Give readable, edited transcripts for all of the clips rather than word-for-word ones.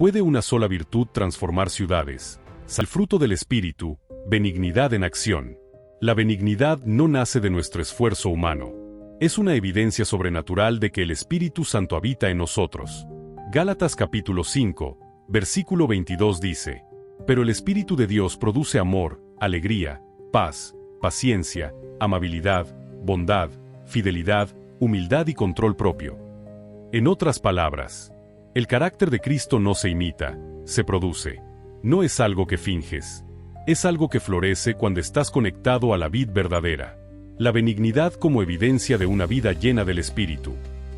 ¿Puede una sola virtud transformar ciudades? El fruto del Espíritu, benignidad en acción. La benignidad no nace de nuestro esfuerzo humano. Es una evidencia sobrenatural de que el Espíritu Santo habita en nosotros. Gálatas capítulo 5, versículo 22 dice: Pero el Espíritu de Dios produce amor, alegría, paz, paciencia, amabilidad, bondad, fidelidad, humildad y control propio. En otras palabras, el carácter de Cristo no se imita, se produce. No es algo que finges. Es algo que florece cuando estás conectado a la vid verdadera. La benignidad como evidencia de una vida llena del Espíritu.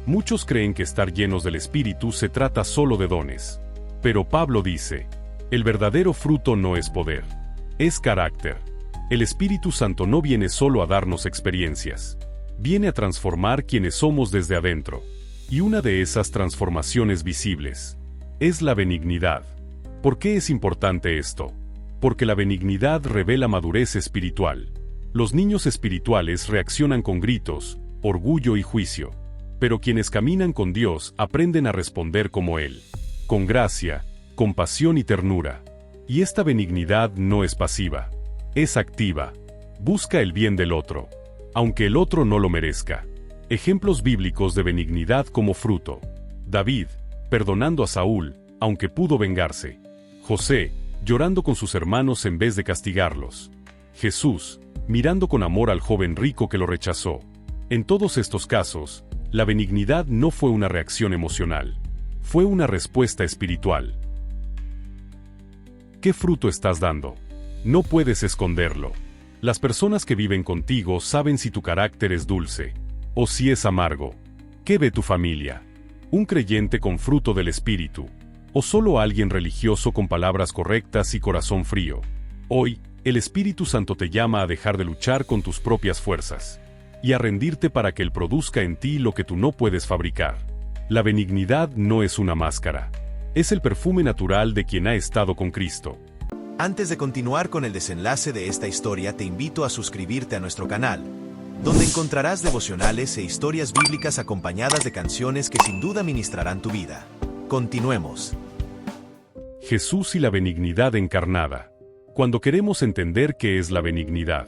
Muchos creen que estar llenos del Espíritu se trata solo de dones. Pero Pablo dice: el verdadero fruto no es poder, es carácter. El Espíritu Santo no viene solo a darnos experiencias. Viene a transformar quienes somos desde adentro. Y una de esas transformaciones visibles es la benignidad. ¿Por qué es importante esto? Porque la benignidad revela madurez espiritual. Los niños espirituales reaccionan con gritos, orgullo y juicio. Pero quienes caminan con Dios aprenden a responder como Él, con gracia, compasión y ternura. Y esta benignidad no es pasiva, es activa. Busca el bien del otro, aunque el otro no lo merezca. Ejemplos bíblicos de benignidad como fruto. David, perdonando a Saúl, aunque pudo vengarse. José, llorando con sus hermanos en vez de castigarlos. Jesús, mirando con amor al joven rico que lo rechazó. En todos estos casos, la benignidad no fue una reacción emocional. Fue una respuesta espiritual. ¿Qué fruto estás dando? No puedes esconderlo. Las personas que viven contigo saben si tu carácter es dulce o si es amargo. ¿Qué ve tu familia? ¿Un creyente con fruto del Espíritu? ¿O solo alguien religioso con palabras correctas y corazón frío? Hoy, el Espíritu Santo te llama a dejar de luchar con tus propias fuerzas y a rendirte para que Él produzca en ti lo que tú no puedes fabricar. La benignidad no es una máscara. Es el perfume natural de quien ha estado con Cristo. Antes de continuar con el desenlace de esta historia, te invito a suscribirte a nuestro canal, donde encontrarás devocionales e historias bíblicas acompañadas de canciones que sin duda ministrarán tu vida. Continuemos. Jesús y la benignidad encarnada. Cuando queremos entender qué es la benignidad,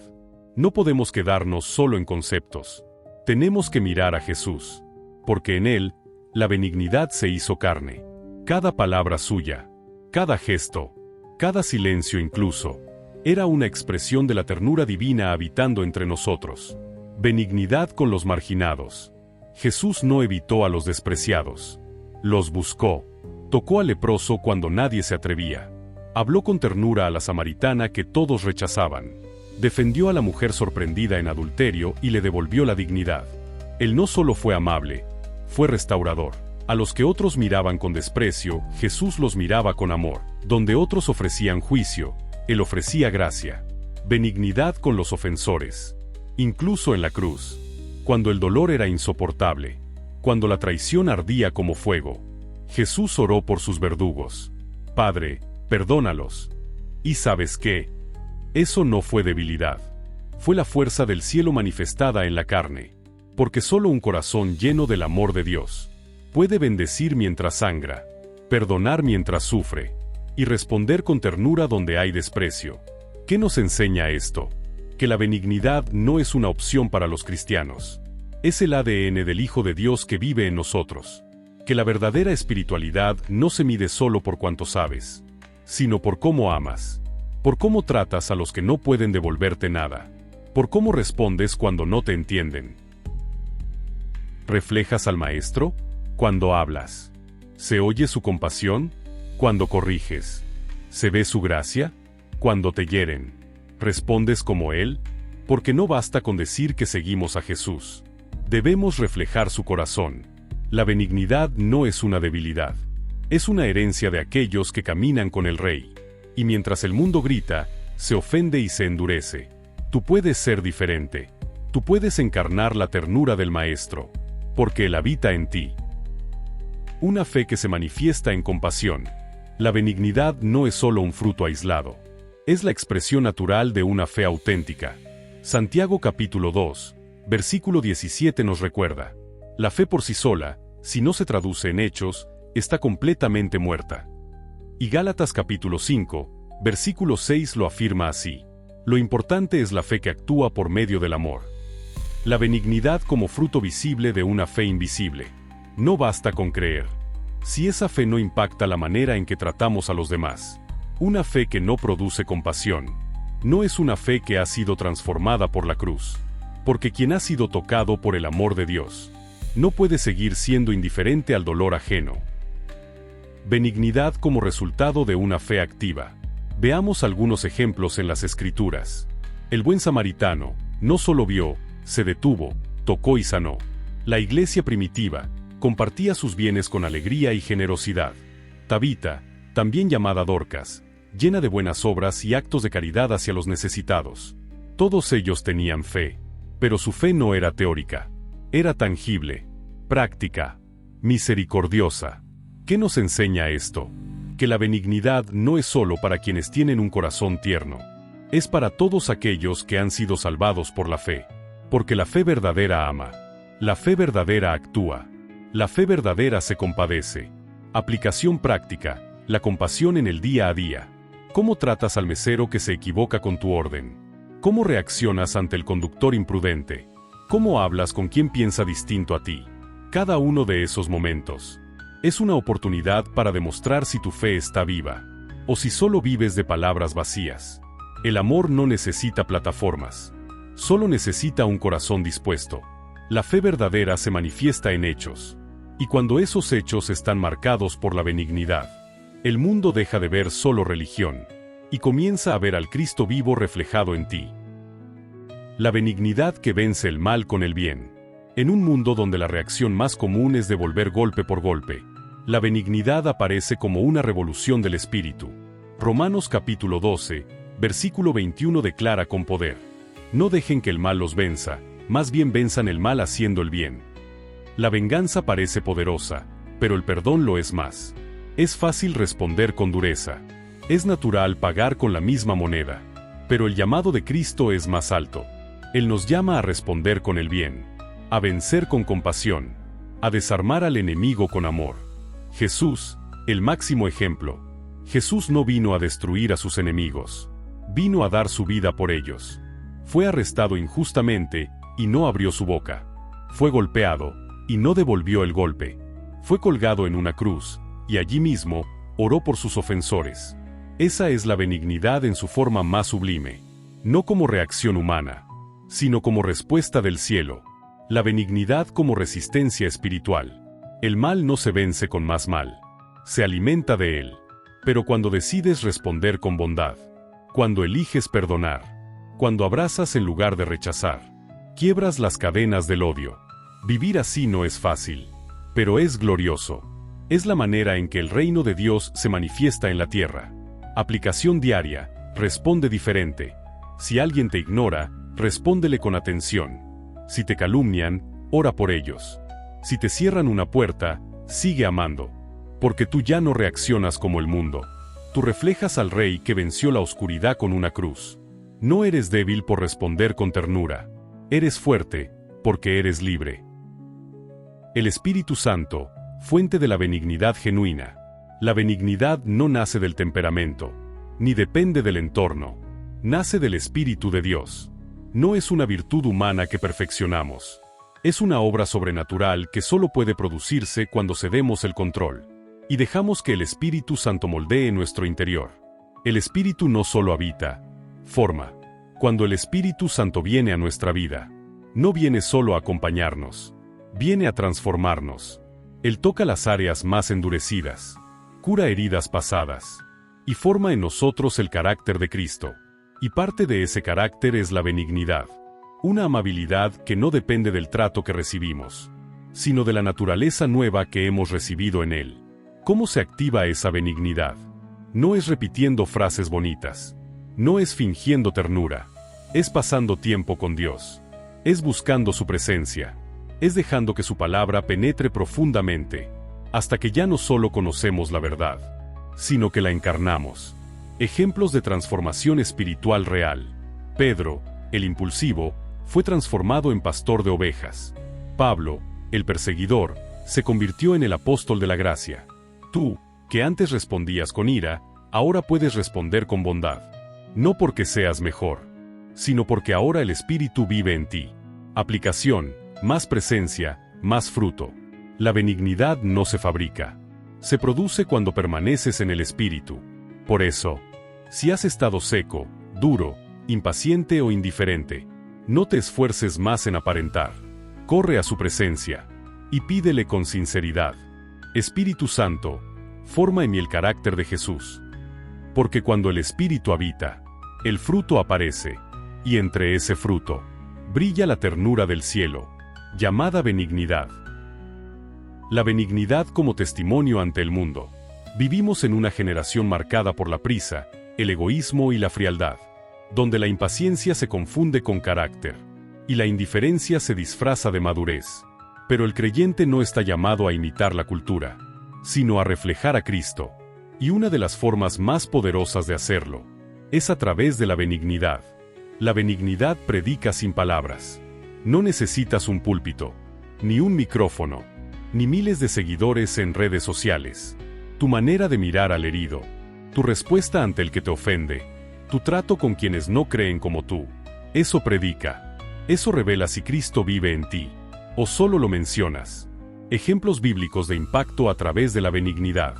no podemos quedarnos solo en conceptos. Tenemos que mirar a Jesús, porque en Él, la benignidad se hizo carne. Cada palabra suya, cada gesto, cada silencio incluso, era una expresión de la ternura divina habitando entre nosotros. Benignidad con los marginados. Jesús no evitó a los despreciados. Los buscó. Tocó al leproso cuando nadie se atrevía. Habló con ternura a la samaritana que todos rechazaban. Defendió a la mujer sorprendida en adulterio y le devolvió la dignidad. Él no solo fue amable, fue restaurador. A los que otros miraban con desprecio, Jesús los miraba con amor. Donde otros ofrecían juicio, Él ofrecía gracia. Benignidad con los ofensores. Incluso en la cruz, cuando el dolor era insoportable, cuando la traición ardía como fuego, Jesús oró por sus verdugos. Padre, perdónalos. ¿Y sabes qué? Eso no fue debilidad. Fue la fuerza del cielo manifestada en la carne. Porque solo un corazón lleno del amor de Dios puede bendecir mientras sangra, perdonar mientras sufre, y responder con ternura donde hay desprecio. ¿Qué nos enseña esto? Que la benignidad no es una opción para los cristianos. Es el ADN del Hijo de Dios que vive en nosotros. Que la verdadera espiritualidad no se mide solo por cuánto sabes, sino por cómo amas, por cómo tratas a los que no pueden devolverte nada, por cómo respondes cuando no te entienden. ¿Reflejas al Maestro? Cuando hablas. ¿Se oye su compasión? Cuando corriges. ¿Se ve su gracia? Cuando te hieren. ¿Respondes como Él? Porque no basta con decir que seguimos a Jesús. Debemos reflejar su corazón. La benignidad no es una debilidad. Es una herencia de aquellos que caminan con el Rey. Y mientras el mundo grita, se ofende y se endurece, tú puedes ser diferente. Tú puedes encarnar la ternura del Maestro, porque Él habita en ti. Una fe que se manifiesta en compasión. La benignidad no es solo un fruto aislado. Es la expresión natural de una fe auténtica. Santiago capítulo 2, versículo 17 nos recuerda: la fe por sí sola, si no se traduce en hechos, está completamente muerta. Y Gálatas capítulo 5, versículo 6 lo afirma así. Lo importante es la fe que actúa por medio del amor. La benignidad como fruto visible de una fe invisible. No basta con creer. Si esa fe no impacta la manera en que tratamos a los demás, una fe que no produce compasión, no es una fe que ha sido transformada por la cruz. Porque quien ha sido tocado por el amor de Dios, no puede seguir siendo indiferente al dolor ajeno. Benignidad como resultado de una fe activa. Veamos algunos ejemplos en las Escrituras. El buen samaritano no solo vio, se detuvo, tocó y sanó. La iglesia primitiva compartía sus bienes con alegría y generosidad. Tabita, también llamada Dorcas, llena de buenas obras y actos de caridad hacia los necesitados. Todos ellos tenían fe, pero su fe no era teórica. Era tangible, práctica, misericordiosa. ¿Qué nos enseña esto? Que la benignidad no es solo para quienes tienen un corazón tierno. Es para todos aquellos que han sido salvados por la fe. Porque la fe verdadera ama. La fe verdadera actúa. La fe verdadera se compadece. Aplicación práctica, la compasión en el día a día. ¿Cómo tratas al mesero que se equivoca con tu orden? ¿Cómo reaccionas ante el conductor imprudente? ¿Cómo hablas con quien piensa distinto a ti? Cada uno de esos momentos es una oportunidad para demostrar si tu fe está viva, o si solo vives de palabras vacías. El amor no necesita plataformas, solo necesita un corazón dispuesto. La fe verdadera se manifiesta en hechos, y cuando esos hechos están marcados por la benignidad, el mundo deja de ver solo religión, y comienza a ver al Cristo vivo reflejado en ti. La benignidad que vence el mal con el bien. En un mundo donde la reacción más común es devolver golpe por golpe, la benignidad aparece como una revolución del espíritu. Romanos capítulo 12, versículo 21 declara con poder: no dejen que el mal los venza, más bien venzan el mal haciendo el bien. La venganza parece poderosa, pero el perdón lo es más. Es fácil responder con dureza. Es natural pagar con la misma moneda. Pero el llamado de Cristo es más alto. Él nos llama a responder con el bien, a vencer con compasión, a desarmar al enemigo con amor. Jesús, el máximo ejemplo. Jesús no vino a destruir a sus enemigos. Vino a dar su vida por ellos. Fue arrestado injustamente y no abrió su boca. Fue golpeado y no devolvió el golpe. Fue colgado en una cruz y allí mismo oró por sus ofensores. Esa es la benignidad en su forma más sublime. No como reacción humana, sino como respuesta del cielo. La benignidad como resistencia espiritual. El mal no se vence con más mal. Se alimenta de él. Pero cuando decides responder con bondad, cuando eliges perdonar, cuando abrazas en lugar de rechazar, quiebras las cadenas del odio. Vivir así no es fácil, pero es glorioso. Es la manera en que el reino de Dios se manifiesta en la tierra. Aplicación diaria, responde diferente. Si alguien te ignora, respóndele con atención. Si te calumnian, ora por ellos. Si te cierran una puerta, sigue amando. Porque tú ya no reaccionas como el mundo. Tú reflejas al Rey que venció la oscuridad con una cruz. No eres débil por responder con ternura. Eres fuerte, porque eres libre. El Espíritu Santo, fuente de la benignidad genuina. La benignidad no nace del temperamento, ni depende del entorno. Nace del Espíritu de Dios. No es una virtud humana que perfeccionamos. Es una obra sobrenatural que solo puede producirse cuando cedemos el control y dejamos que el Espíritu Santo moldee nuestro interior. El Espíritu no solo habita, forma. Cuando el Espíritu Santo viene a nuestra vida, no viene solo a acompañarnos, viene a transformarnos. Él toca las áreas más endurecidas, cura heridas pasadas, y forma en nosotros el carácter de Cristo. Y parte de ese carácter es la benignidad, una amabilidad que no depende del trato que recibimos, sino de la naturaleza nueva que hemos recibido en Él. ¿Cómo se activa esa benignidad? No es repitiendo frases bonitas, no es fingiendo ternura, es pasando tiempo con Dios, es buscando su presencia, es dejando que su palabra penetre profundamente, hasta que ya no solo conocemos la verdad, sino que la encarnamos. Ejemplos de transformación espiritual real. Pedro, el impulsivo, fue transformado en pastor de ovejas. Pablo, el perseguidor, se convirtió en el apóstol de la gracia. Tú, que antes respondías con ira, ahora puedes responder con bondad. No porque seas mejor, sino porque ahora el Espíritu vive en ti. Aplicación, más presencia, más fruto. La benignidad no se fabrica. Se produce cuando permaneces en el Espíritu. Por eso, si has estado seco, duro, impaciente o indiferente, no te esfuerces más en aparentar. Corre a su presencia y pídele con sinceridad: Espíritu Santo, forma en mí el carácter de Jesús. Porque cuando el Espíritu habita, el fruto aparece, y entre ese fruto brilla la ternura del cielo, llamada benignidad. La benignidad como testimonio ante el mundo. Vivimos en una generación marcada por la prisa, el egoísmo y la frialdad, donde la impaciencia se confunde con carácter, y la indiferencia se disfraza de madurez. Pero el creyente no está llamado a imitar la cultura, sino a reflejar a Cristo, y una de las formas más poderosas de hacerlo es a través de la benignidad. La benignidad predica sin palabras. No necesitas un púlpito, ni un micrófono, ni miles de seguidores en redes sociales. Tu manera de mirar al herido, tu respuesta ante el que te ofende, tu trato con quienes no creen como tú, eso predica. Eso revela si Cristo vive en ti, o solo lo mencionas. Ejemplos bíblicos de impacto a través de la benignidad.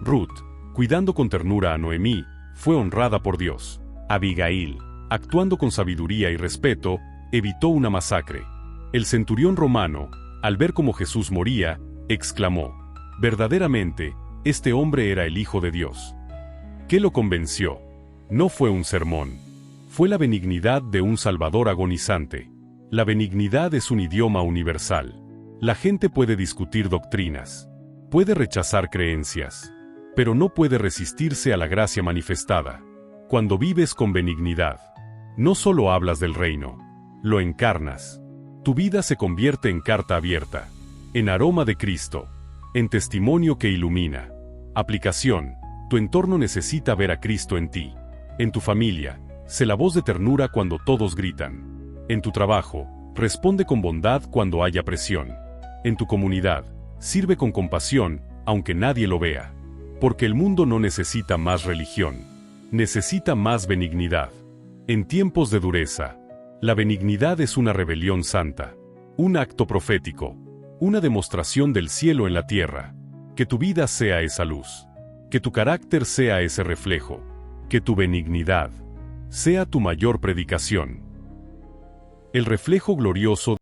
Ruth, cuidando con ternura a Noemí, fue honrada por Dios. Abigail, actuando con sabiduría y respeto, evitó una masacre. El centurión romano, al ver cómo Jesús moría, exclamó: verdaderamente, este hombre era el Hijo de Dios. ¿Qué lo convenció? No fue un sermón. Fue la benignidad de un Salvador agonizante. La benignidad es un idioma universal. La gente puede discutir doctrinas, puede rechazar creencias, pero no puede resistirse a la gracia manifestada. Cuando vives con benignidad, no solo hablas del reino, lo encarnas. Tu vida se convierte en carta abierta, en aroma de Cristo, en testimonio que ilumina. Aplicación: tu entorno necesita ver a Cristo en ti. En tu familia, sé la voz de ternura cuando todos gritan. En tu trabajo, responde con bondad cuando haya presión. En tu comunidad, sirve con compasión, aunque nadie lo vea. Porque el mundo no necesita más religión, necesita más benignidad. En tiempos de dureza, la benignidad es una rebelión santa, un acto profético, una demostración del cielo en la tierra. Que tu vida sea esa luz, que tu carácter sea ese reflejo, que tu benignidad sea tu mayor predicación. El reflejo glorioso